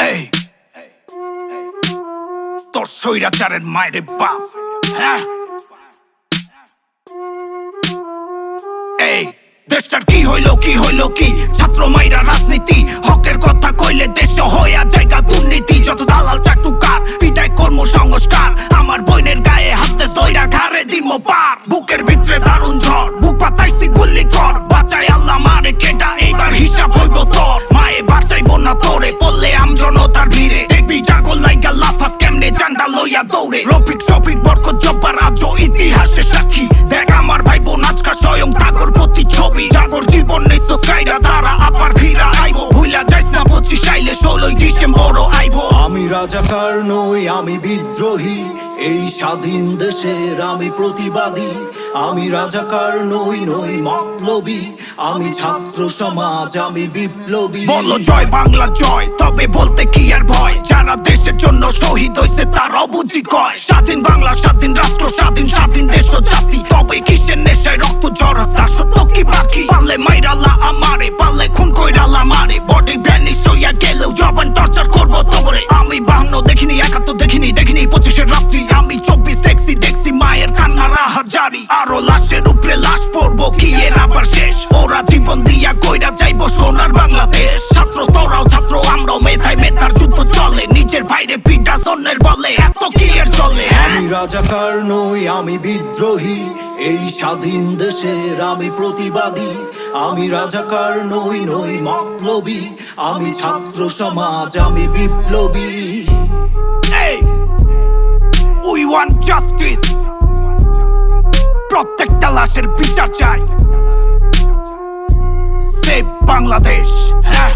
এই তোর স্বৈরাচারের মায়ের বাপ, হ্যাঁ? এই দেশটার কি হইল কি ছাত্র মাইরা রাজনীতি, হকের কথা কইলে দেশ হইয়া জায়গা দুর্নীতি। যত দালাল চাটুকার পিটায় কর্ম সংস্কার, আমার বোনের গায়ে হাতে দইরা ঘাড়ে দিম পার। বুকের ভিতরে দারুণ ঝড়, বুক পাতাইছি গুল্লি কর, বাঁচাই আল্লাহ মারে কেটা, এইবার হিসাব হইব তোর। মায়ে বাঁচাইব না তোরে, বললে আমজনতার ভিড়ে দেখবি জাগল লাইগা লাফাস কেমনে জান্ডা লইয়া দৌড়ে। রফিক শফিক বরকত জব্বার আজও ইতিহাসে সাক্ষী, দেখ আমার ভাই বোন আজকাল স্বয়ং তাগর প্রতি ছবি। জাগর জীবন নেই তো সাইরা তারা আবার ফিরা আইবো, ভুলা যাইস না 25 আইলে 16 ডিসেম্বরও আইবো। আমি রাজাকার নই, আমি বিদ্রোহী, এই স্বাধীন দেশের আমি প্রতিবাদী। আমি রাজাকার নই মতলবী, আমি ছাত্র সমাজ, আমি বিপ্লবী। বলো জয় বাংলা জয়, তবে বলতে কি আর ভয়? যারা দেশের জন্য শহীদ হইছে তারাও বুঝি কয় স্বাধীন বাংলা, স্বাধীন রাষ্ট্র, স্বাধীন দেশ ও জাতি। তবে কিসের নেশায় রক্ত জড়াস্তা, সত্য কি বাকি? পারলে মাইরালা আমারে, পারলে খুন কইরালা মারে। বডি ভ্যানিশ হইয়া গেলেও জবান টর্চার করবো তোরে। আমি 52 দেখিনি, 71 দেখিনি, 25-এর রাত্রি। আমি 24 দেখছি মায়ের কান্নার হাজারি। আরো লাশের উপরে লাশ পড়বো, কি এর আবার শেষ? ওরা জীবন দিয়া কইরা যাইবো সোনার বাংলাদেশ। ছাত্র তোরাও ছাত্র, আমরাও মেধায় মেধার যুদ্ধ চলে। নিজের ভাইরে পিটা জন্যের বলে, এত কি এর চলে? আমি রাজাকার নই, আমি বিদ্রোহী, এই স্বাধীন দেশের আমি প্রতিবাদী। আমি রাজাকার নই মতলবী, আমি ছাত্র সমাজ, আমি বিপ্লবী। Hey, we want justice. প্রত্যেকটা লাশের বিচার চাই। সেভ বাংলাদেশ, হ্যাঁ?